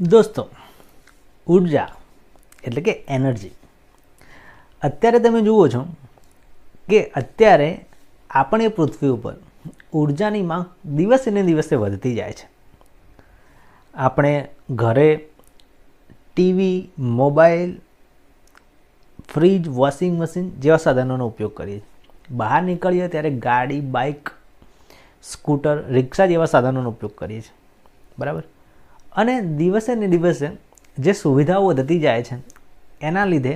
દોસ્તો, ઉર્જા એટલે કે એનર્જી. અત્યારે તમે જુઓ છો કે અત્યારે આપણી પૃથ્વી ઉપર ઉર્જાની માંગ દિવસે ને દિવસે વધતી જાય છે. આપણે ઘરે TV, mobile, fridge, washing machine જેવા સાધનોનો ઉપયોગ કરીએ છીએ. બહાર નીકળીએ ત્યારે ગાડી, બાઇક, સ્કૂટર, રિક્ષા જેવા સાધનોનો ઉપયોગ કરીએ છીએ. બરાબર. અને દિવસે ને દિવસે જે સુવિધાઓ વધતી જાય છે એના લીધે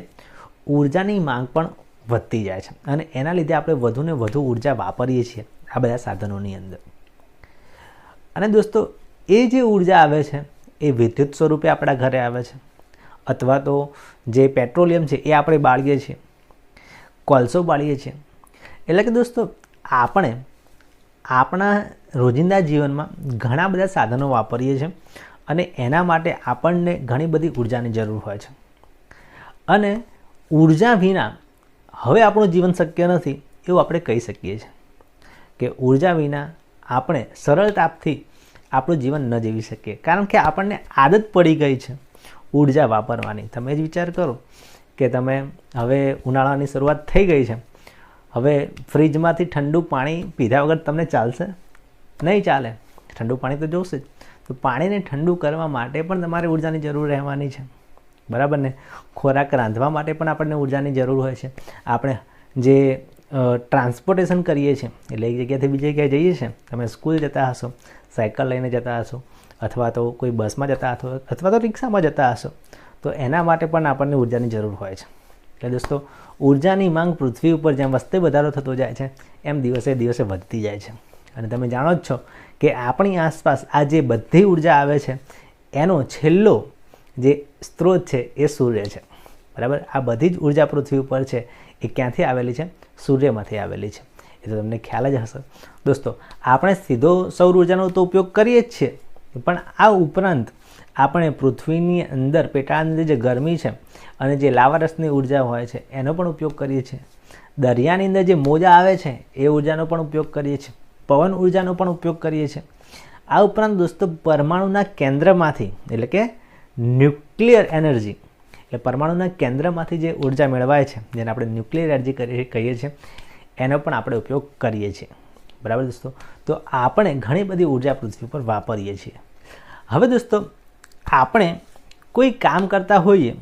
ઉર્જાની માંગ પણ વધતી જાય છે અને એના લીધે આપણે વધુને વધુ ઉર્જા વાપરીએ છીએ આ બધા સાધનોની અંદર. અને દોસ્તો, એ જે ઉર્જા આવે છે એ વિદ્યુત સ્વરૂપે આપણા ઘરે આવે છે, અથવા તો જે પેટ્રોલિયમ છે એ આપણે બાળીએ છીએ, કોલસો બાળીએ છીએ. એટલે કે દોસ્તો, આપણે આપણા રોજિંદા જીવનમાં ઘણા બધા સાધનો વાપરીએ છીએ અને એના માટે આપણને ઘણી બધી ઉર્જાની જરૂર હોય છે. અને ઉર્જા વિના હવે આપણું જીવન શક્ય નથી એવું આપણે કહી શકીએ છીએ કે ઉર્જા વિના આપણે સરળતાથી આપણું જીવન ન જીવી શકીએ, કારણ કે આપણને આદત પડી ગઈ છે ઉર્જા વાપરવાની. તમે જ વિચાર કરો કે તમે હવે ઉનાળાની શરૂઆત થઈ ગઈ છે, હવે ફ્રીજમાંથી ઠંડુ પાણી પીધા વગર તમને ચાલશે? નહીં ચાલે. ઠંડુ પાણી તો જોશે જ. તો પાણીને ઠંડુ કરવા માટે પણ તમારે ઉર્જાની જરૂર રહેવાની છે. બરાબર ને? ખોરાક રાંધવા માટે પણ આપણને ઉર્જાની જરૂર હોય છે. આપણે જે ટ્રાન્સપોર્ટેશન કરીએ છીએ, એટલે એક જગ્યાએથી બીજી જગ્યાએ જઈએ છીએ, તમે સ્કૂલ જતા હશો, સાયકલ લઈને જતા હશો, અથવા તો કોઈ બસમાં જતા હશો, અથવા તો રિક્ષામાં જતા હશો, તો એના માટે પણ આપણને ઉર્જાની જરૂર હોય છે. એટલે દોસ્તો, ઉર્જાની માંગ પૃથ્વી ઉપર જેમ વસ્તી વધારો થતો જાય છે એમ દિવસે દિવસે વધતી જાય છે. અને તમે જાણો જ છો કે આપણી આસપાસ આ જે બધી ઉર્જા આવે છે એનો છેલ્લો જે સ્ત્રોત છે એ સૂર્ય છે. બરાબર. આ બધી જ ઉર્જા પૃથ્વી ઉપર છે એ ક્યાંથી આવેલી છે? સૂર્યમાંથી આવેલી છે. એ તો તમને ખ્યાલ જ હશે. દોસ્તો, આપણે સીધો સૌર ઉર્જાનો તો ઉપયોગ કરીએ જ છીએ, પણ આ ઉપરાંત આપણે પૃથ્વીની અંદર પેટાળની જે ગરમી છે અને જે લાવારસની ઉર્જા હોય છે એનો પણ ઉપયોગ કરીએ છીએ. દરિયાની અંદર જે મોજા આવે છે એ ઉર્જાનો પણ ઉપયોગ કરીએ છીએ. પવન ઉર્જાનો પણ ઉપયોગ કરીએ છીએ. આ ઉપરાંત દોસ્તો, પરમાણુના કેન્દ્રમાંથી, એટલે કે ન્યુક્લિયર એનર્જી, એટલે પરમાણુના કેન્દ્રમાંથી જે ઉર્જા મેળવાય છે, જેને આપણે ન્યુક્લિયર એનર્જી કહીએ છીએ, એનો પણ આપણે ઉપયોગ કરીએ છીએ. બરાબર દોસ્તો? તો આપણે ઘણી બધી ઉર્જા પૃથ્વી પર વાપરીએ છીએ. હવે દોસ્તો, આપણે કોઈ કામ કરતા હોઈએ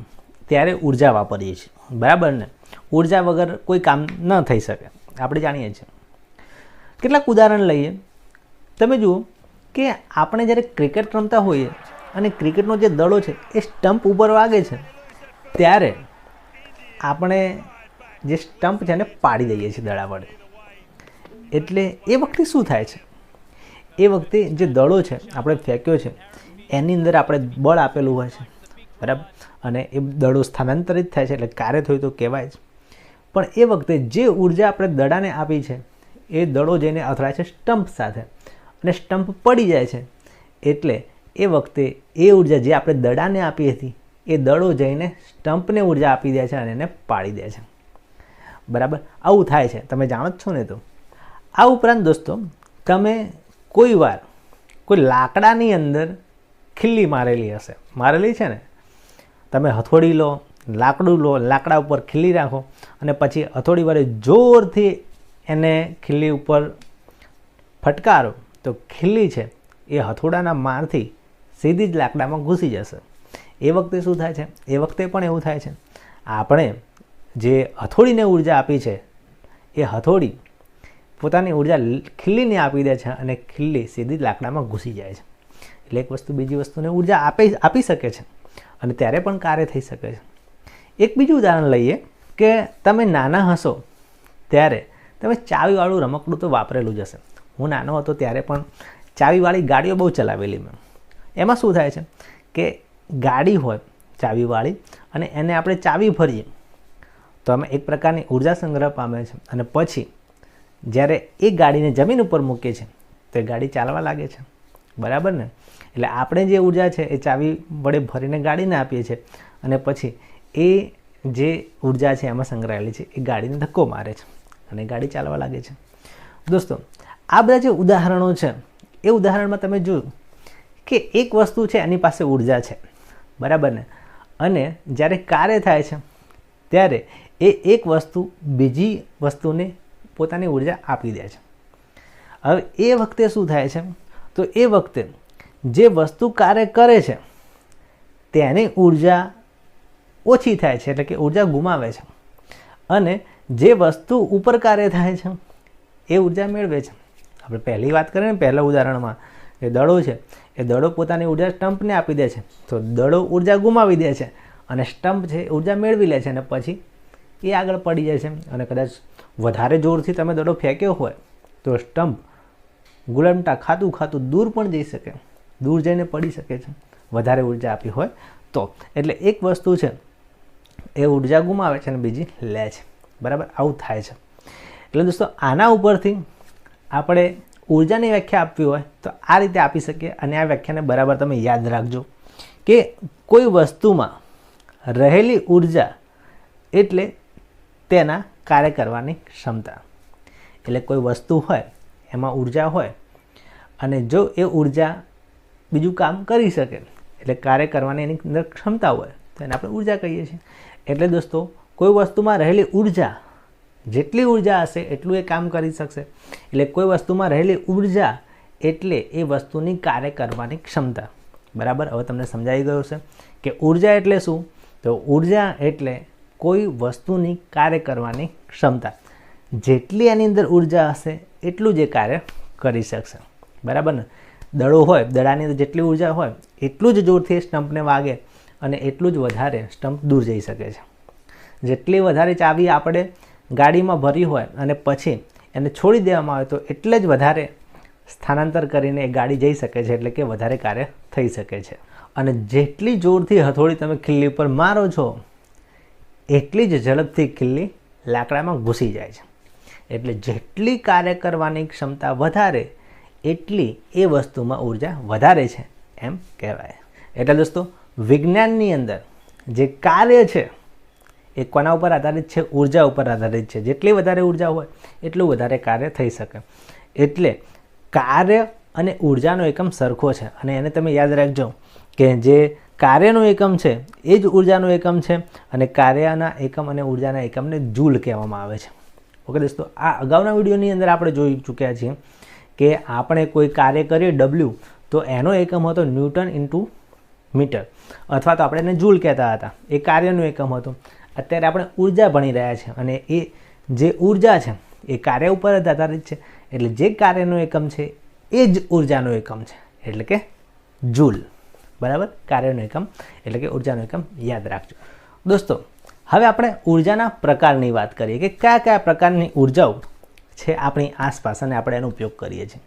ત્યારે ઉર્જા વાપરીએ છીએ. બરાબર ને? ઉર્જા વગર કોઈ કામ ન થઈ શકે, આપણે જાણીએ છીએ. કેટલાક ઉદાહરણ લઈએ. તમે જુઓ કે આપણે જ્યારે ક્રિકેટ રમતા હોઈએ અને ક્રિકેટનો જે દડો છે એ સ્ટમ્પ ઉપર વાગે છે, ત્યારે આપણે જે સ્ટમ્પ છે એને પાડી દઈએ છીએ દડા વડે. એટલે એ વખતે શું થાય છે? એ વખતે જે દડો છે આપણે ફેંક્યો છે એની અંદર આપણે બળ આપેલું હોય છે. બરાબર. અને એ દડો સ્થાનાંતરિત થાય છે, એટલે કાર્ય થયું તો કહેવાય જ. પણ એ વખતે જે ઉર્જા આપણે દડાને આપી છે એ દડો જઈને અથડાય છે સ્ટમ્પ સાથે અને સ્ટમ્પ પડી જાય છે. એટલે એ વખતે એ ઉર્જા જે આપણે દડાને આપી હતી એ દડો જઈને સ્ટમ્પને ઉર્જા આપી દે છે અને એને પાડી દે છે. બરાબર. આવું થાય છે, તમે જાણો જ છો ને. તો આ ઉપરાંત દોસ્તો, તમે કોઈ વાર કોઈ લાકડાની અંદર ખીલ્લી મારેલી હશે, મારેલી છે ને? તમે હથોડી લો, લાકડું લો, લાકડા ઉપર ખીલ્લી રાખો અને પછી હથોડી વડે જોરથી એને ખીલ્લી ઉપર ફટકારો તો ખીલ્લી છે એ હથોડાના મારથી સીધી જ લાકડામાં ઘૂસી જશે. એ વખતે શું થાય છે? એ વખતે પણ એવું થાય છે. આપણે જે હથોડીને ઉર્જા આપી છે એ હથોડી પોતાની ઉર્જા ખીલ્લીને આપી દે છે અને ખીલ્લી સીધી જ લાકડામાં ઘૂસી જાય છે. એટલે એક વસ્તુ બીજી વસ્તુને ઉર્જા આપી શકે છે અને ત્યારે પણ કાર્ય થઈ શકે છે. એક બીજું ઉદાહરણ લઈએ કે તમે નાના હશો ત્યારે તમે ચાવીવાળું રમકડું તો વાપરેલું જ હશે. હું નાનો હતો ત્યારે પણ ચાવીવાળી ગાડીઓ બહુ ચલાવેલી મેં. એમાં શું થાય છે કે ગાડી હોય ચાવીવાળી અને એને આપણે ચાવી ભરીએ તો અમે એક પ્રકારની ઉર્જા સંગ્રહ પામે છે અને પછી જ્યારે એ ગાડીને જમીન ઉપર મૂકીએ છીએ તો એ ગાડી ચાલવા લાગે છે. બરાબર ને? એટલે આપણે જે ઉર્જા છે એ ચાવી વડે ભરીને ગાડીને આપીએ છીએ અને પછી એ જે ઉર્જા છે એમાં સંગ્રહાયેલી છે એ ગાડીને ધક્કો મારે છે અને ગાડી ચાલવા લાગે છે. દોસ્તો, આ બધા જે ઉદાહરણો છે એ ઉદાહરણમાં તમે જોયું કે એક વસ્તુ છે એની પાસે ઉર્જા છે બરાબર ને? અને જ્યારે કાર્ય થાય છે ત્યારે એ એક વસ્તુ બીજી વસ્તુને પોતાની ઉર્જા આપી દે છે. હવે એ વખતે શું થાય છે? તો એ વખતે જે વસ્તુ કાર્ય કરે છે તેની ઉર્જા ઓછી થાય છે, એટલે કે ઉર્જા ગુમાવે છે, અને જે વસ્તુ ઉપર કાર્ય થાય છે એ ઉર્જા મેળવે છે. આપણે પહેલી વાત કરીએ ને, પહેલા ઉદાહરણમાં એ દડો છે, એ દડો પોતાની ઉર્જા સ્ટમ્પને આપી દે છે, તો દડો ઉર્જા ગુમાવી દે છે અને સ્ટમ્પ છે ઉર્જા મેળવી લે છે અને પછી એ આગળ પડી જાય છે. અને કદાચ વધારે જોરથી તમે દડો ફેંક્યો હોય તો સ્ટમ્પ ગુલામટા ખાતું ખાતું દૂર પણ જઈ શકે, દૂર જઈને પડી શકે છે, વધારે ઉર્જા આપી હોય તો. એટલે એક વસ્તુ છે એ ઉર્જા ગુમાવે છે અને બીજી લે છે, બરાબર? આવું થાય છે. એટલે દોસ્તો આના ઉપરથી આપણે ઉર્જાની વ્યાખ્યા આપવી હોય તો આ રીતે આપી શકીએ. અને આ વ્યાખ્યાને બરાબર તમે યાદ રાખજો કે કોઈ વસ્તુમાં રહેલી ઉર્જા એટલે તેના કાર્ય કરવાની ક્ષમતા. એટલે કોઈ વસ્તુ હોય એમાં ઉર્જા હોય અને જો એ ઉર્જા બીજું કામ કરી શકે, એટલે કાર્ય કરવાની એની અંદર ક્ષમતા હોય તો એને આપણે ઉર્જા કહીએ છીએ. એટલે દોસ્તો કોઈ વસ્તુમાં રહેલી ઉર્જા, જેટલી ઉર્જા હશે એટલું એ કામ કરી શકશે. એટલે કોઈ વસ્તુમાં રહેલી ઉર્જા એટલે એ વસ્તુની કાર્ય કરવાની ક્ષમતા. બરાબર? હવે તમને સમજાઈ ગયું છે કે ઉર્જા એટલે શું? તો ઉર્જા એટલે કોઈ વસ્તુની કાર્ય કરવાની ક્ષમતા. જેટલી એની અંદર ઉર્જા હશે એટલું જ એ કાર્ય કરી શકશે. બરાબર ને? દડો હોય, દડાની અંદર જેટલી ઉર્જા હોય એટલું જ જોરથી સ્ટમ્પને વાગે અને એટલું જ વધારે સ્ટમ્પ દૂર જઈ શકે છે. જેટલી વધારે ચાવી આપણે ગાડીમાં ભરી હોય અને પછી એને છોડી દેવામાં આવે તો એટલે જ વધારે સ્થાનાંતર કરીને એ ગાડી જઈ શકે છે, એટલે કે વધારે કાર્ય થઈ શકે છે. અને જેટલી જોરથી હથોડી તમે ખિલ્લી ઉપર મારો છો એટલી જ ઝડપથી ખિલ્લી લાકડામાં ઘૂસી જાય છે. એટલે જેટલી કાર્ય કરવાની ક્ષમતા વધારે એટલી એ વસ્તુમાં ઉર્જા વધારે છે એમ કહેવાય. એટલે દોસ્તો વિજ્ઞાનની અંદર જે કાર્ય છે એ કોના ઉપર આધારિત છે? ઉર્જા ઉપર આધારિત છે. જેટલી વધારે ઉર્જા હોય એટલું વધારે કાર્ય થઈ શકે. એટલે કાર્ય અને ઉર્જાનો એકમ સરખો છે. અને એને તમે યાદ રાખજો કે જે કાર્યનો એકમ છે એ જ ઉર્જાનો એકમ છે, અને કાર્યના એકમ અને ઉર્જાના એકમને જૂલ કહેવામાં આવે છે. ઓકે દોસ્તો, આ અગાઉના વિડીયોની અંદર આપણે જોઈ ચૂક્યા છીએ કે આપણે કોઈ કાર્ય કરીએ W તો એનો એકમ હતો ન્યૂટન ઇન્ટુ મીટર, અથવા તો આપણે એને જૂલ કહેતા હતા. એ કાર્યનું એકમ હતું. અત્યારે આપણે ઉર્જા ભણી રહ્યા છીએ અને એ જે ઉર્જા છે એ કાર્ય ઉપર જ આધારિત છે. એટલે જે કાર્યનો એકમ છે એ જ ઉર્જાનો એકમ છે, એટલે કે જૂલ. બરાબર? કાર્યનો એકમ એટલે કે ઉર્જાનો એકમ યાદ રાખજો. દોસ્તો હવે આપણે ઉર્જાના પ્રકારની વાત કરીએ કે કયા કયા પ્રકારની ઉર્જાઓ છે આપણી આસપાસ અને આપણે એનો ઉપયોગ કરીએ છીએ.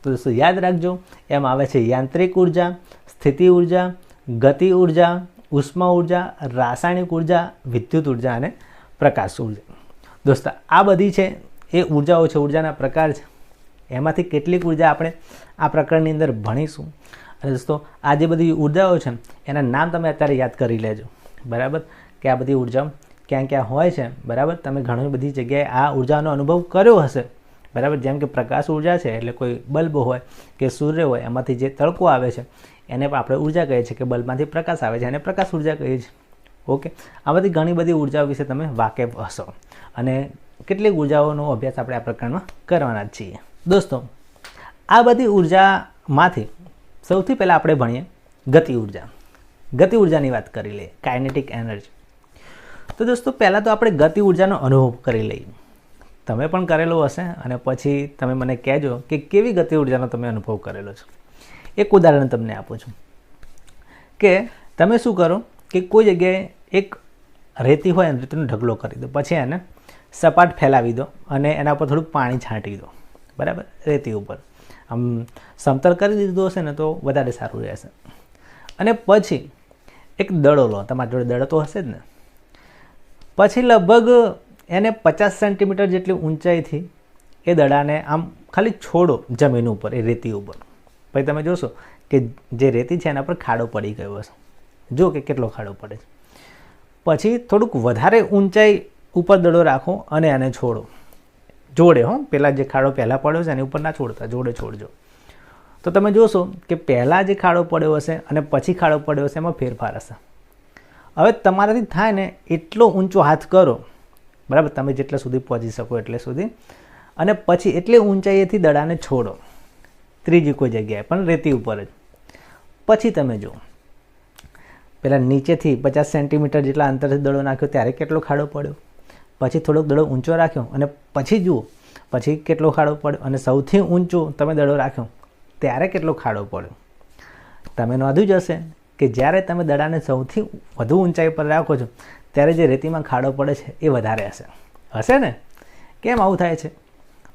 તો દોસ્તો યાદ રાખજો, એમ આવે છે યાંત્રિક ઉર્જા, સ્થિતિ ઉર્જા, ગતિ ઉર્જા, ઉષ્મા ઉર્જા, રાસાયણિક ઉર્જા, વિદ્યુત ઉર્જા અને પ્રકાશ ઉર્જા. દોસ્તો આ બધી છે એ ઉર્જાઓ છે, ઉર્જાના પ્રકાર છે. એમાંથી કેટલીક ઉર્જા આપણે આ પ્રકરણની અંદર ભણીશું. અને દોસ્તો આ જે બધી ઉર્જાઓ છે એના નામ તમે અત્યારે યાદ કરી લેજો. બરાબર? કે આ બધી ઉર્જાઓ ક્યાં ક્યાં હોય છે. બરાબર? તમે ઘણી બધી જગ્યાએ આ ઉર્જાનો અનુભવ કર્યો હશે. બરાબર? જેમ કે પ્રકાશ ઉર્જા છે એટલે કોઈ બલ્બ હોય કે સૂર્ય હોય એમાંથી જે તડકો આવે છે એને પણ આપણે ઉર્જા કહીએ છીએ, કે બલ્બમાંથી પ્રકાશ આવે છે એને પ્રકાશ ઉર્જા કહીએ છીએ. ઓકે, આ બધી ઘણી બધી ઉર્જાઓ વિશે તમે વાકેફ હશો અને કેટલીક ઉર્જાઓનો અભ્યાસ આપણે આ પ્રકરણમાં કરવાના જ છીએ. દોસ્તો આ બધી ઉર્જામાંથી સૌથી પહેલાં આપણે ભણીએ ગતિ ઉર્જા. ગતિ ઉર્જાની વાત કરી લઈએ, કાઇનેટિક એનર્જી. તો દોસ્તો પહેલાં તો આપણે ગતિ ઉર્જાનો અનુભવ કરી લઈએ. તમે પણ કરેલો હશે અને પછી તમે મને કહેજો કે કેવી ગતિ ઉર્જાનો તમે અનુભવ કરેલો છે. એક ઉદાહરણ તમને આપું છું કે તમે શું કરો કે કોઈ જગ્યાએ એક રેતી હોય અને રેતીનો ઢગલો કરી દો, પછી એને સપાટ ફેલાવી દો અને એના ઉપર થોડું પાણી છાંટી દો. બરાબર? રેતી ઉપર આમ સમતલ કરી દીધું હશે ને તો વધારે સારું રહેશે. અને પછી એક દડો લો, તમારી જોડે દડો તો હશે જ ને. પછી લગભગ એને 50 સેન્ટીમીટર જેટલી ઊંચાઈથી એ દડાને આમ ખાલી છોડો જમીન ઉપર, એ રેતી ઉપર. પછી તમે જોશો કે જે રેતી છે એના પર ખાડો પડી ગયો હશે. જો કે કેટલો ખાડો પડે છે. પછી થોડુંક વધારે ઊંચાઈ ઉપર દડો રાખો અને એને છોડો જોડે. પેલા જે ખાડો પહેલાં પડ્યો છે એની ઉપર ના છોડતા, જોડે છોડજો. તો તો તમે જોશો કે પહેલાં જે ખાડો પડ્યો હશે અને પછી ખાડો પડ્યો હશે એમાં ફેરફાર હશે. હવે તમારાથી થાય ને એટલો ઊંચો હાથ કરો, બરાબર, તમે જેટલા સુધી પહોંચી શકો એટલે સુધી, અને પછી એટલી ઊંચાઈએથી દડાને છોડો ત્રીજી કોઈ જગ્યાએ, પણ રેતી ઉપર જ. પછી તમે જુઓ પહેલાં નીચેથી 50 સેન્ટીમીટર જેટલા અંતરથી દડો નાખ્યો ત્યારે કેટલો ખાડો પડ્યો, પછી થોડોક દડો ઊંચો રાખ્યો અને પછી જુઓ પછી કેટલો ખાડો પડ્યો, અને સૌથી ઊંચો તમે દડો રાખ્યો ત્યારે કેટલો ખાડો પડ્યો. તમે નોંધ્યું જ હશે કે જ્યારે તમે દડાને સૌથી વધુ ઊંચાઈ પર રાખો છો ત્યારે જે રેતીમાં ખાડો પડે છે એ વધારે હશે ને? કેમ આવું થાય છે?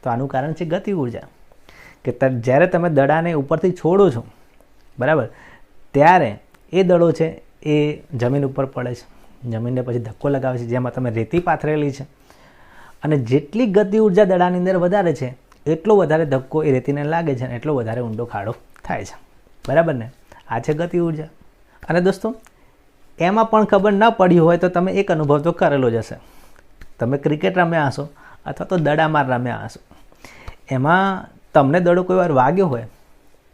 તો આનું કારણ છે ગતિ ઉર્જા. કે જ્યારે તમે દડાને ઉપરથી છોડો છો, બરાબર, ત્યારે એ દડો છે એ જમીન ઉપર પડે છે, જમીનને પછી ધક્કો લગાવે છે, જેમાં તમે રેતી પાથરેલી છે, અને જેટલી ગતિ ઉર્જા દડાની અંદર વધારે છે એટલો વધારે ધક્કો એ રેતીને લાગે છે અને એટલો વધારે ઊંડો ખાડો થાય છે, બરાબર ને? આ છે ગતિ ઉર્જા. અને દોસ્તો, એમાં પણ ખબર ન પડી હોય તો તમે એક અનુભવ તો કરેલો જ હશે. તમે ક્રિકેટ રમ્યા હશો અથવા તો દડામાર રમ્યા હશો, એમાં તમને દડો કોઈ વાર વાગ્યો હોય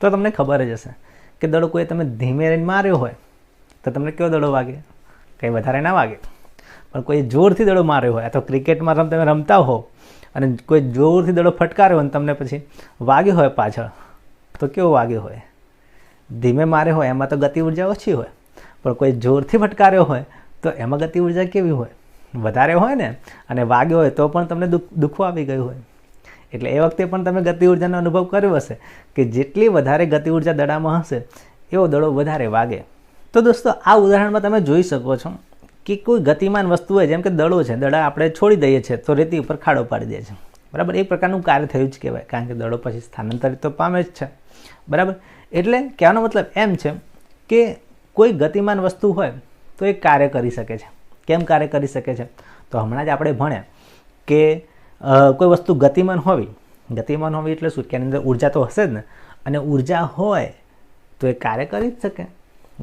તો તમને ખબર જ હશે કે દડો કોઈ તમે ધીમે રહીને માર્યો હોય તો તમને કેવો દડો વાગે? કંઈ વધારે ના વાગે. પણ કોઈ જોરથી દડો માર્યો હોય, અથવા ક્રિકેટમાં તમે રમતા હો અને કોઈ જોરથી દડો ફટકાર્યો હોય અને તમને પછી વાગ્યો હોય પાછળ, તો કેવો વાગ્યો હોય? ધીમે માર્યો હોય એમાં તો ગતિ ઉર્જા ઓછી હોય, પણ કોઈ જોરથી ફટકાર્યો હોય તો એમાં ગતિ ઉર્જા કેવી હોય? વધારે હોય ને. અને વાગ્યો હોય તો પણ તમને દુખો આવી ગયું હોય. એટલે એ વખતે પણ તમે ગતિ ઉર્જાનો અનુભવ કર્યો હશે કે જેટલી વધારે ગતિ ઉર્જા દડામાં હશે એવો દડો વધારે વાગે. તો દોસ્તો, આ ઉદાહરણમાં તમે જોઈ શકો છો કે કોઈ ગતિમાન વસ્તુ હોય, જેમ કે દડો છે, દડા આપણે છોડી દઈએ છીએ તો રેતી ઉપર ખાડો પાડી દે છે, બરાબર. એક પ્રકારનું કાર્ય થયું જ કહેવાય, કારણ કે દડો પછી સ્થાનાંતરિત તો પામે જ છે, બરાબર. એટલે કહેવાનો મતલબ એમ છે કે કોઈ ગતિમાન વસ્તુ હોય તો એ કાર્ય કરી શકે છે. કેમ કાર્ય કરી શકે છે? તો હમણાં જ આપણે ભણ્યા કે કોઈ વસ્તુ ગતિમાન હોવી એટલે શું? કે એની અંદર ઉર્જા તો હશે જ ને, અને ઉર્જા હોય તો એ કાર્ય કરી જ શકે,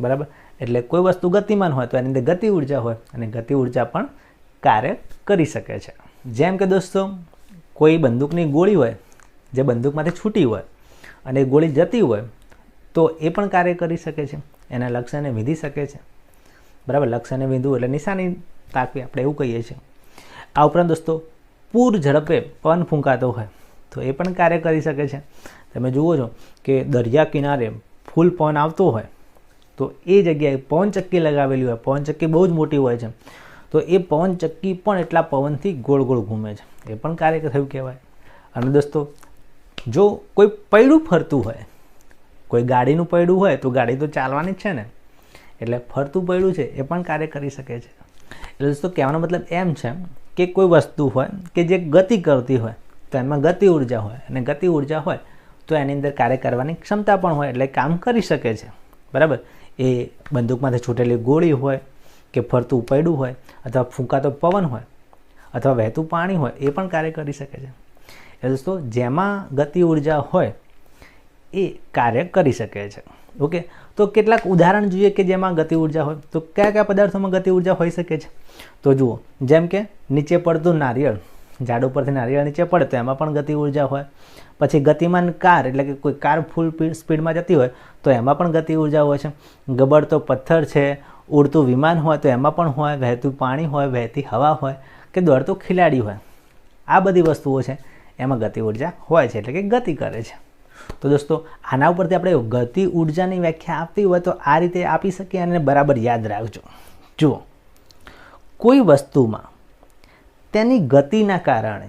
બરાબર. એટલે કોઈ વસ્તુ ગતિમાન હોય તો એની અંદર ગતિ ઉર્જા હોય, અને ગતિ ઉર્જા પણ કાર્ય કરી શકે છે. જેમ કે દોસ્તો, કોઈ બંદૂકની ગોળી હોય જે બંદૂકમાંથી છૂટી હોય અને એ ગોળી જતી હોય તો એ પણ કાર્ય કરી શકે છે, એના લક્ષ્યને વિંધી શકે છે, બરાબર. લક્ષ્યને વિંધવું એટલે નિશાની તાકવી, આપણે એવું કહીએ છીએ. આ ઉપરાંત દોસ્તો, પૂર ઝડપે પવન ફૂંકાતો હોય તો એ પણ કાર્ય કરી શકે છે. તમે જુઓ છો કે દરિયા કિનારે ફૂલ પવન આવતો હોય તો એ જગ્યાએ પવનચક્કી લગાવેલી હોય, પવનચક્કી બહુ જ મોટી હોય છે, તો એ પવનચક્કી પણ એટલા પવનથી ગોળ ગોળ ઘૂમે છે, એ પણ કાર્ય થયું કહેવાય. અને દોસ્તો, જો કોઈ પૈડું ફરતું હોય, કોઈ ગાડીનું પૈડું હોય તો ગાડી તો ચાલવાની જ છે ને, એટલે ફરતું પૈડું છે એ પણ કાર્ય કરી શકે છે. એટલે દોસ્તો, કહેવાનો મતલબ એમ છે કે કોઈ વસ્તુ હોય કે જે ગતિ કરતી હોય તો એમાં ગતિ ઉર્જા હોય, અને ગતિ ઉર્જા હોય તો એની અંદર કાર્ય કરવાની ક્ષમતા પણ હોય, એટલે કામ કરી શકે છે, બરાબર. એ બંદૂકમાંથી છૂટેલી ગોળી હોય કે ફરતું પૈડું હોય અથવા ફૂંકાતો પવન હોય અથવા વહેતું પાણી હોય, એ પણ કાર્ય કરી શકે છે. એટલે દોસ્તો, જેમાં ગતિ ઉર્જા હોય એ કાર્ય કરી શકે છે. ઓકે, તો કેટલાક ઉદાહરણ જોઈએ કે જેમાં ગતિ ઉર્જા હોય. તો કયા કયા પદાર્થોમાં ગતિ ઉર્જા હોઈ શકે છે? તો જુઓ, જેમ કે નીચે પડતું નારિયેળ, ઝાડ ઉપરથી નારિયેળ નીચે પડે તો એમાં પણ ગતિ ઉર્જા હોય. પછી ગતિમાન કાર, એટલે કે કોઈ કાર ફૂલ સ્પીડમાં જતી હોય તો એમાં પણ ગતિ ઉર્જા હોય છે. ગબડતો પથ્થર છે, ઉડતું વિમાન હોય તો એમાં પણ હોય, વહેતું પાણી હોય, વહેતી હવા હોય કે દોડતો ખિલાડી હોય, આ બધી વસ્તુઓ છે એમાં ગતિ ઉર્જા હોય છે, એટલે કે ગતિ કરે છે. તો દોસ્તો, આના ઉપરથી આપણે ગતિ ઉર્જાની વ્યાખ્યા આપવી હોય તો આ રીતે આપી શકીએ, અને બરાબર યાદ રાખજો. જુઓ, કોઈ વસ્તુમાં તેની ગતિના કારણે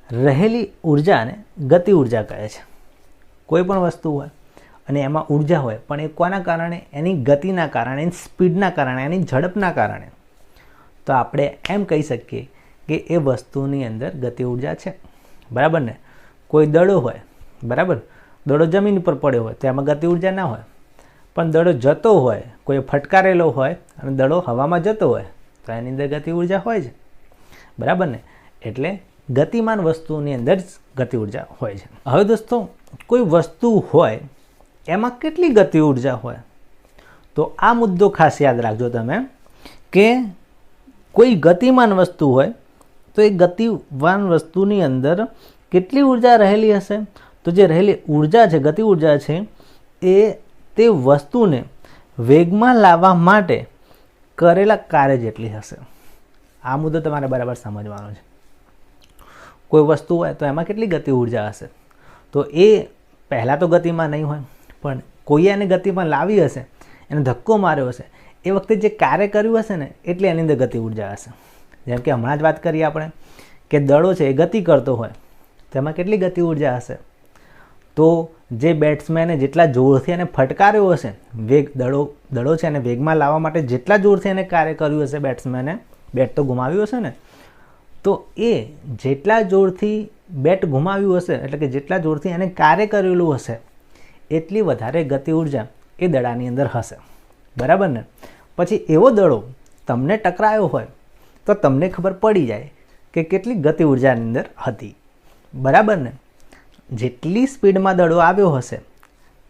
રહેલી ઉર્જાને ગતિ ઉર્જા કહે છે. કોઈ પણ વસ્તુ હોય અને એમાં ઉર્જા હોય, પણ એ કોના કારણે? એની ગતિના કારણે, એની સ્પીડના કારણે, એની ઝડપના કારણે. તો આપણે એમ કહી શકીએ કે એ વસ્તુની અંદર ગતિ ઉર્જા છે, બરાબર ને. કોઈ દડો હોય, બરાબર, દડો જમીન ઉપર પડ્યો હોય તો એમાં ગતિ ઉર્જા ના હોય, પણ દડો જતો હોય, કોઈ ફટકારેલો હોય અને દડો હવામાં જતો હોય તો એની અંદર ગતિ ઉર્જા હોય છે, બરાબર ને. એટલે ગતિમાન વસ્તુની અંદર જ ગતિ ઉર્જા હોય છે. હવે દોસ્તો, કોઈ વસ્તુ હોય એમાં કેટલી ગતિ ઉર્જા હોય? તો આ મુદ્દો ખાસ યાદ રાખજો તમે કે કોઈ ગતિમાન વસ્તુ હોય તો એ ગતિમાન વસ્તુની અંદર કેટલી ઉર્જા રહેલી હશે? તો જે રહેલી ઉર્જા છે, ગતિ ઉર્જા છે, એ તે વસ્તુને વેગમાં લાવવા માટે કરેલા કાર્ય જેટલી હશે. આ મુદ્દો તમારે બરાબર સમજવાનો છે. કોઈ વસ્તુ હોય તો એમાં કેટલી ગતિ ઉર્જા હશે, તો એ પહેલાં તો ગતિમાં નહીં હોય, પણ કોઈએ એને ગતિમાં લાવી હશે, એને ધક્કો માર્યો હશે, એ વખતે જે કાર્ય કર્યું હશે ને એટલે એની અંદર ગતિ ઉર્જા હશે. જેમ કે હમણાં જ વાત કરીએ આપણે કે દડો છે એ ગતિ કરતો હોય તો એમાં કેટલી ગતિ ઉર્જા હશે, તો જે બેટ્સમેને જેટલા જોરથી એને ફટકાર્યો હશે, દડો છે એને વેગમાં લાવવા માટે જેટલા જોરથી એને કાર્ય કર્યું હશે, બેટ્સમેને બેટ તો ગુમાવ્યું હશે ને, તો એ જેટલા જોરથી બેટ ગુમાવ્યું હશે એટલે કે જેટલા જોરથી એને કાર્ય કરેલું હશે એટલી વધારે ગતિ ઉર્જા એ દડાની અંદર હશે. બરાબર ને? પછી એવો દડો તમને ટકરાયો હોય તો તમને ખબર પડી જાય કે કેટલી ગતિ ઉર્જાની અંદર હતી. બરાબર ને? જેટલી સ્પીડમાં દડો આવ્યો હશે,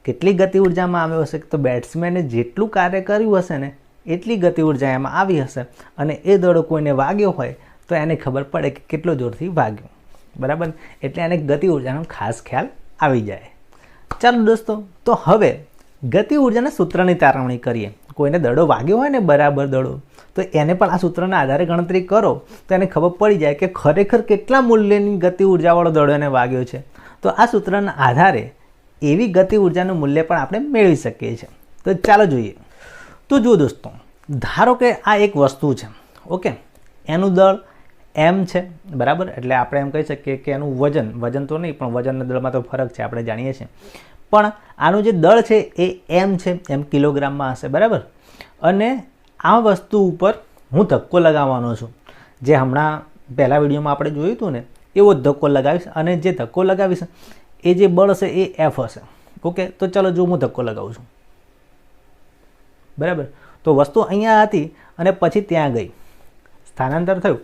કેટલી ગતિ ઉર્જામાં આવ્યો હશે, તો બેટ્સમેને જેટલું કાર્ય કર્યું હશે ને એટલી ગતિ ઉર્જા એમાં આવી હશે, અને એ દડો કોઈને વાગ્યો હોય તો એને ખબર પડે કે કેટલો જોરથી વાગ્યો. બરાબર? એટલે એને ગતિ ઉર્જાનો ખાસ ખ્યાલ આવી જાય. ચાલો દોસ્તો, તો હવે ગતિ ઉર્જાના સૂત્રની તારવણી કરીએ. કોઈને દડો વાગ્યો હોય ને બરાબર દડો, તો એને પણ આ સૂત્રના આધારે ગણતરી કરો તો એને ખબર પડી જાય કે ખરેખર કેટલા મૂલ્યની ગતિ ઉર્જાવાળો દડો એને વાગ્યો છે. તો આ સૂત્રના આધારે એવી ગતિ ઉર્જાનું મૂલ્ય પણ આપણે મેળવી શકીએ છીએ. તો ચાલો જોઈએ. તો જુઓ દોસ્તો, ધારો કે આ એક વસ્તુ છે, ઓકે, એનું દળ એમ છે. બરાબર? એટલે આપણે એમ કહી શકીએ કે એનું વજન તો નહીં, પણ વજન અને દળમાં તો ફરક છે, આપણે જાણીએ છીએ. પણ આનું જે દળ છે એ એમ છે, એમ કિલોગ્રામમાં હશે. બરાબર? અને આ વસ્તુ ઉપર હું ધક્કો લગાવવાનો છું, જે હમણાં પહેલા વિડીયોમાં આપણે જોયું હતું ને એવો જ ધક્કો લગાવીશ, અને જે ધક્કો લગાવીશ એ જે બળ હશે એ એફ હશે. ઓકે, તો ચલો જો હું ધક્કો લગાવું છું. બરાબર? તો વસ્તુ અહીંયા હતી અને પછી ત્યાં ગઈ, સ્થાનાંતર થયું.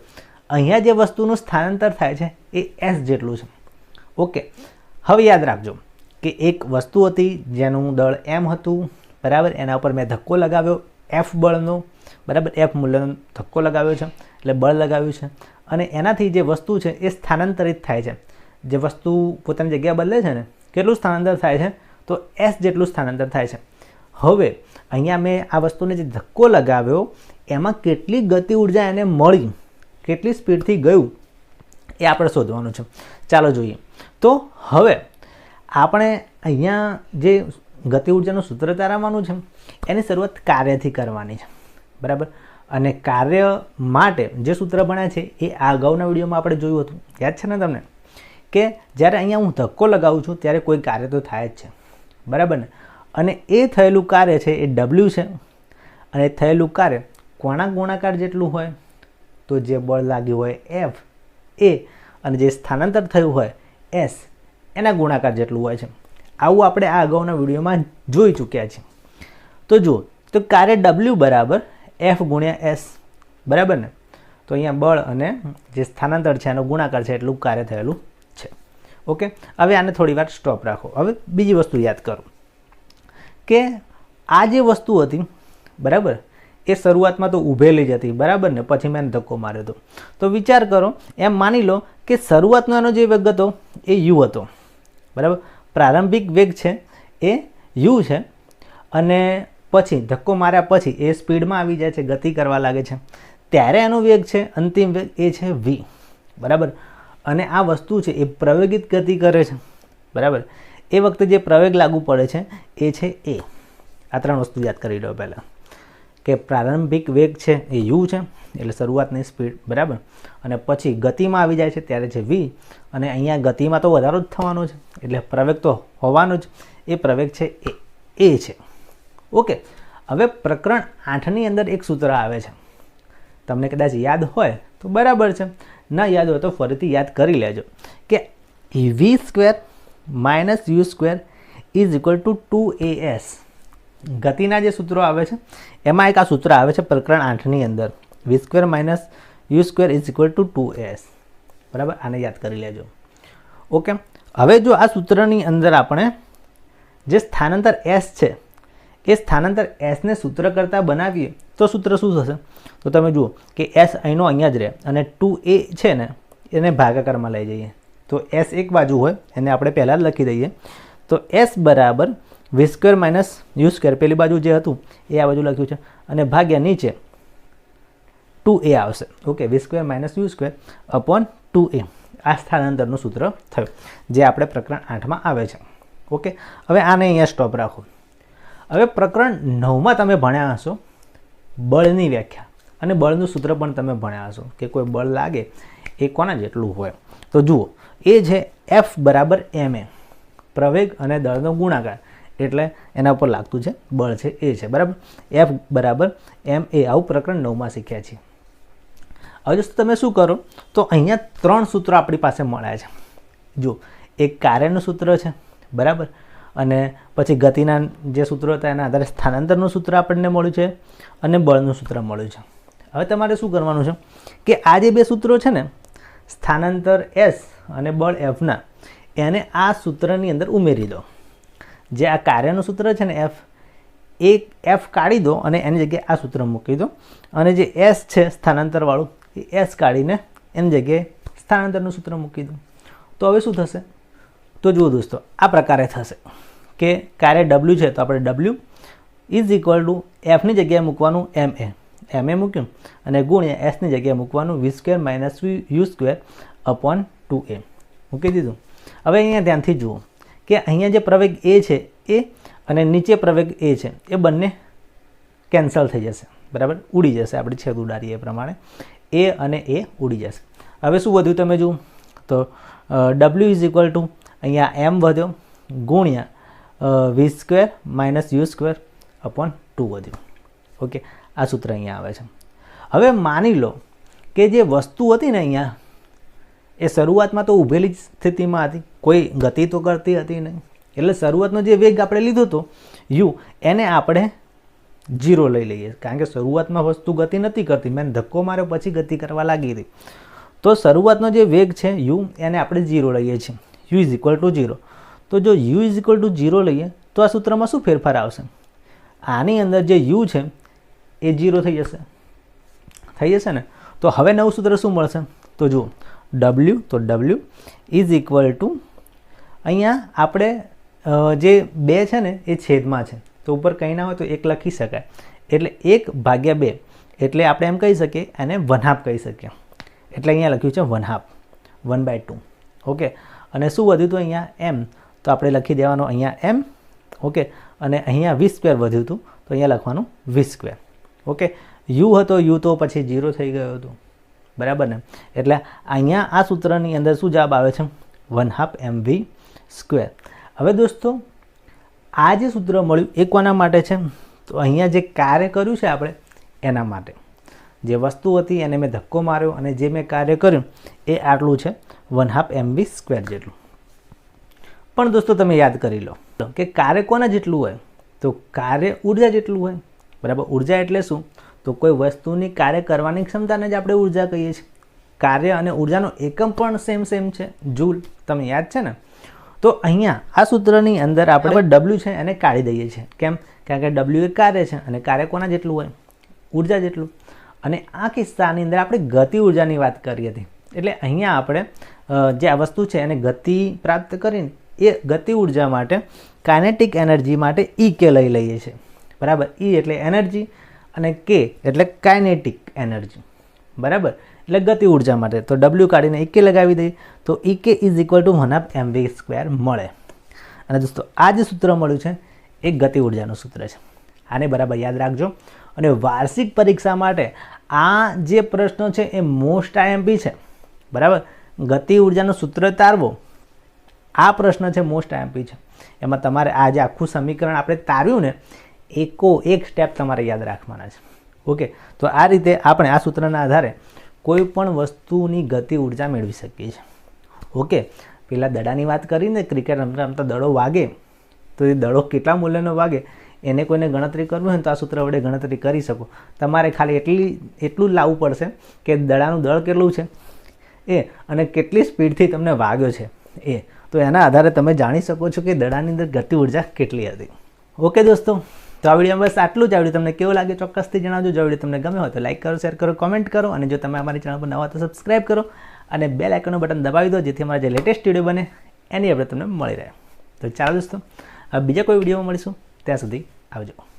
અહીંયા જે વસ્તુનું સ્થાનાંતર થાય છે એ એસ જેટલું છે. ઓકે, હવે યાદ રાખજો કે એક વસ્તુ હતી જેનું દળ એમ હતું. બરાબર? એના ઉપર મેં ધક્કો લગાવ્યો એફ બળનો. બરાબર? એફ મૂલ્યનો ધક્કો લગાવ્યો છે, એટલે બળ લગાવ્યું છે, અને એનાથી જે વસ્તુ છે એ સ્થાનાંતરિત થાય છે. જે વસ્તુ પોતાની જગ્યા બદલે છે ને, કેટલું સ્થાનાંતર થાય છે, તો એસ જેટલું સ્થાનાંતર થાય છે. હવે અહીંયા મેં આ વસ્તુને જે ધક્કો લગાવ્યો એમાં કેટલી ગતિ ઉર્જા એને મળી, કેટલી સ્પીડથી ગયું, એ આપણે શોધવાનું છે. ચાલો જોઈએ. તો હવે આપણે અહીંયા જે ગતિ ઉર્જાનું સૂત્ર તારવવાનું છે એની શરૂઆત કાર્યથી કરવાની છે. બરાબર? અને કાર્ય માટે જે સૂત્ર ભણ્યા છે એ આ અગાઉના વિડીયોમાં આપણે જોયું હતું. યાદ છે ને તમને કે જ્યારે અહીંયા હું ધક્કો લગાવું છું ત્યારે કોઈ કાર્ય તો થાય જ છે. બરાબર ને? અને એ થયેલું કાર્ય છે એ ડબલ્યુ છે, અને થયેલું કાર્ય કોના ગુણાકાર જેટલું હોય, તો જે બળ લાગ્યું હોય એફ એ, અને જે સ્થાનાંતર થયું હોય એસ એના ગુણાકાર જેટલું હોય છે. આવું આપણે આ અગાઉના વિડીયોમાં જોઈ ચૂક્યા છીએ. તો જુઓ, તો કાર્ય ડબલ્યુ બરાબર એફ ગુણ્યા એસ. બરાબર ને? તો અહીંયા બળ અને જે સ્થાનાંતર છે એનો ગુણાકાર છે એટલું કાર્ય થયેલું છે. ઓકે, હવે આને થોડી વાર સ્ટોપ રાખો. હવે બીજી વસ્તુ યાદ કરો કે આ જે વસ્તુ હતી, બરાબર, એ શરૂઆતમાં તો ઊભેલી જ હતી. બરાબર ને? પછી મેં ધક્કો માર્યો હતો. તો વિચાર કરો, એમ માની લો કે શરૂઆતનો એનો જે વેગ હતો એ યુ હતો. બરાબર? પ્રારંભિક વેગ છે એ યુ છે, અને પછી ધક્કો માર્યા પછી એ સ્પીડમાં આવી જાય છે, ગતિ કરવા લાગે છે, ત્યારે એનો વેગ છે, અંતિમ વેગ એ છે વી. બરાબર? અને આ વસ્તુ છે એ પ્રવેગિત ગતિ કરે છે. બરાબર? એ વખતે જે પ્રવેગ લાગુ પડે છે એ છે એ. આ ત્રણ વસ્તુ યાદ કરી લો પહેલાં, કે પ્રારંભિક વેગ છે એ યુ છે, એટલે શરૂઆતની સ્પીડ. બરાબર? અને પછી ગતિમાં આવી જાય છે ત્યારે છે વી, અને અહીંયા ગતિમાં તો વધારો જ થવાનો છે, એટલે પ્રવેગ તો હોવાનો જ. એ પ્રવેગ છે એ છે. ઓકે, હવે પ્રકરણ 8ની અંદર એક સૂત્ર આવે છે, તમને કદાચ યાદ હોય તો બરાબર છે, ના યાદ હોય તો ફરીથી યાદ કરી લેજો, કે V square minus U square is equal to 2as. ગતિના જે સૂત્રો આવે છે એમાં એક આ સૂત્ર આવે છે પ્રકરણ 8ની અંદર, V square minus U square is equal to 2as. બરાબર? આને યાદ કરી લેજો. ઓકે, હવે જો આ સૂત્રની અંદર આપણે જે સ્થાનાંતર એસ છે એ સ્થાનાંતર એસને સૂત્ર કરતાં બનાવીએ તો સૂત્ર શું થશે? તો તમે જુઓ કે એસ અહીંનો અહીંયા જ રહે, અને 2a છે ને એને ભાગાકારમાં લઈ જઈએ તો એસ એક બાજુ હોય એને આપણે પહેલાં જ લખી દઈએ. તો એસ બરાબર v² માઇનસ u², પેલી બાજુ જે હતું એ આ બાજુ લખ્યું છે, અને ભાગ્યા નીચે 2a આવશે. Okay, v² minus u² upon 2a. આ સ્થાનાંતરનું સૂત્ર થયું જે આપણે પ્રકરણ 8માં આવે છે. ઓકે, હવે આને અહીંયા સ્ટોપ રાખો. હવે પ્રકરણ 9માં તમે ભણ્યા હશો બળની વ્યાખ્યા, અને બળનું સૂત્ર પણ તમે ભણ્યા હશો કે કોઈ બળ લાગે એ કોના જેટલું હોય. તો જુઓ, એ છે F બરાબર ma, પ્રવેગ અને દળનો ગુણાકાર, એટલે એના ઉપર લાગતું છે બળ છે એ છે, બરાબર. F બરાબર ma, આવું પ્રકરણ 9માં શીખ્યા છીએ. હવે જો તમે શું કરો, તો અહીંયા 3 સૂત્રો આપણી પાસે મળ્યા છે. જો, એક કાર્યનું સૂત્ર છે, બરાબર, અને પછી ગતિના જે સૂત્રો હતા એના આધારે સ્થાનાંતરનું સૂત્ર આપણને મળ્યું છે, અને બળનું સૂત્ર મળ્યું છે. હવે તમારે શું કરવાનું છે કે આ જે 2 સૂત્રો છે ને, સ્થાનાંતર S અને બળ Fના, એને આ સૂત્રની અંદર ઉમેરી દો. જે આ કાર્યનું સૂત્ર છે ને F કાઢી દો અને એની જગ્યાએ આ સૂત્ર મૂકી દો, અને જે S છે સ્થાનાંતરવાળું એ S કાઢીને એની જગ્યાએ સ્થાનાંતરનું સૂત્ર મૂકી દો. તો હવે શું થશે? તો જુઓ દોસ્તો, આ પ્રકારે થશે કે કાર્ય W છે તો આપણે W ઇઝ ઇક્વલ ટુ Fની જગ્યાએ મૂકવાનું ma મૂક્યું, અને ગુણ્યા Sની જગ્યાએ મૂકવાનું v² minus u² upon 2a મૂકી દીધું. હવે અહીંયા ધ્યાનથી જુઓ કે અહીંયા જે પ્રવેગ a છે એ, અને નીચે પ્રવેગ a છે એ બંને કેન્સલ થઈ જશે, બરાબર, ઉડી જશે. આપણે છેદ ઉડાડીએ એ પ્રમાણે a અને a ઉડી જશે. હવે શું વધ્યું તમે જુઓ, તો W ઇઝ ઇક્વલ ટુ અહીંયા m વધ્યો ગુણ્યા v² માઇનસ u² અપોન 2 વધ્યું. ઓકે, આ સૂત્ર અહીંયા આવે છે. હવે માની લો કે જે વસ્તુ હતી ને અહીંયા, એ શરૂઆતમાં તો ઊભેલી સ્થિતિમાં હતી, કોઈ ગતિ તો કરતી હતી નહીં. એટલે શરૂઆતનો જે વેગ આપણે લીધો હતો u, એને આપણે 0 લઈ લઈએ, કારણ કે શરૂઆતમાં વસ્તુ ગતિ નથી કરતી, મેં ધક્કો માર્યો પછી ગતિ કરવા લાગી હતી. તો શરૂઆતનો જે વેગ છે u, એને આપણે 0 લઈએ છીએ, u ઇઝ ઇક્વલ ટુ 0. તો જો u ઇઝ ઇક્વલ ટુ 0 લઈએ તો આ સૂત્રમાં શું ફેરફાર આવશે? આની અંદર જે u છે એ 0 થઈ જશે ને. તો હવે નવું સૂત્ર શું મળશે? તો જુઓ, W, તો W ઇઝ ઇક્વલ ટુ અહીંયા આપણે જે 2 છે ને એ છેદમાં છે, તો ઉપર કંઈ ના હોય તો 1 લખી શકાય, એટલે 1/2, એટલે આપણે એમ કહી શકીએ એને 1/2 કહી શકીએ. એટલે અહીંયા લખ્યું છે 1/2, 1/2. ઓકે, અને શું વધ્યું હતું અહીંયા m, તો આપણે લખી દેવાનું અહીંયા m. ઓકે, અને અહીંયા v² વધ્યું હતું તો અહીંયા લખવાનું v². ઓકે, u હતો, u તો પછી 0 થઈ ગયો હતો, બરાબર ને. એટલે અહીંયા આ સૂત્રની અંદર શું જવાબ આવે છે? 1/2 mv². હવે દોસ્તો, આ જે સૂત્ર મળ્યું એ કોના માટે છે? તો અહીંયા જે કાર્ય કર્યું છે આપણે એના માટે. જે વસ્તુ હતી એને મેં ધક્કો માર્યો, અને જે મેં કાર્ય કર્યું એ આટલું છે 1/2 mv² જેટલું. પણ દોસ્તો તમે યાદ કરી લો કે કાર્ય કોના જેટલું હોય? તો કાર્ય ઉર્જા જેટલું હોય, બરાબર. ઉર્જા એટલે શું? તો કોઈ વસ્તુની કાર્ય કરવાની ક્ષમતાને જ આપણે ઉર્જા કહીએ છીએ. કાર્ય અને ઉર્જાનો એકમ પણ સેમ છે, જૂલ, તમને યાદ છે ને. તો અહીંયા આ સૂત્રની અંદર આપણે W છે એને કાઢી દઈએ છીએ. કેમ? કારણ કે W એ કાર્ય છે, અને કાર્ય કોના જેટલું હોય? ઉર્જા જેટલું. અને આ કિસ્સાની અંદર આપણે ગતિ ઉર્જાની વાત કરી હતી, એટલે અહીંયા આપણે જે આ વસ્તુ છે એને ગતિ પ્રાપ્ત કરીને એ ગતિ ઉર્જા માટે કાઇનેટિક એનર્જી માટે E લઈ લઈએ છીએ, બરાબર. E એટલે એનર્જી અને K એટલે કાઇનેટિક એનર્જી, બરાબર. એટલે ગતિ ઉર્જા માટે તો W કાઢીને EK લગાવી દઈએ તો EK is equal two 1/2 mv² મળે. અને દોસ્તો આ જે સૂત્ર મળ્યું છે એ ગતિ ઉર્જાનું સૂત્ર છે. આને બરાબર યાદ રાખજો. અને વાર્ષિક પરીક્ષા માટે આ જે પ્રશ્ન છે એ મોસ્ટ IMP છે, બરાબર. ગતિ ઉર્જાનું સૂત્ર તારવો, આ પ્રશ્ન છે મોસ્ટ IMP છે. એમાં તમારે આ જે આખું સમીકરણ આપણે તાર્યું ને, એક સ્ટેપ તમારે યાદ રાખવાના છે. ઓકે, તો આ રીતે આપણે આ સૂત્રના આધારે કોઈ પણ વસ્તુની ગતિ ઉર્જા મેળવી શકીએ છીએ. ઓકે, પેલા દડાની વાત કરીને, ક્રિકેટ રમતા રમતા દડો વાગે તો એ દડો કેટલા મૂલ્યનો વાગે એને કોઈને ગણતરી કરવું હોય તો આ સૂત્ર વડે ગણતરી કરી શકો. તમારે ખાલી એટલું જ લાવવું પડશે કે દડાનું દળ કેટલું છે એ, અને કેટલી સ્પીડથી તમને વાગ્યો છે એ. તો એના આધારે તમે જાણી શકો છો કે દડાની અંદર ગતિ ઉર્જા કેટલી હતી. ઓકે દોસ્તો, તો આ વિડીયોમાં બસ આટલું જ. આ વિડીયો તમને કેવો લાગે ચોક્કસથી જણાવજો. જો વિડીયો તમને ગમે હોય તો લાઈક કરો, શેર કરો, કોમેન્ટ કરો, અને જો તમે અમારી ચેનલ પર નવા તો સબસ્ક્રાઈબ કરો. અને બેલ આઇકનનું બટન દબાવી દો, જેથી અમારા જે લેટેસ્ટ વિડીયો બને એની આપણે તમને મળી રહે. તો ચાલો દોસ્તો, હવે બીજા કોઈ વિડીયોમાં મળીશું. ત્યાં સુધી આવજો.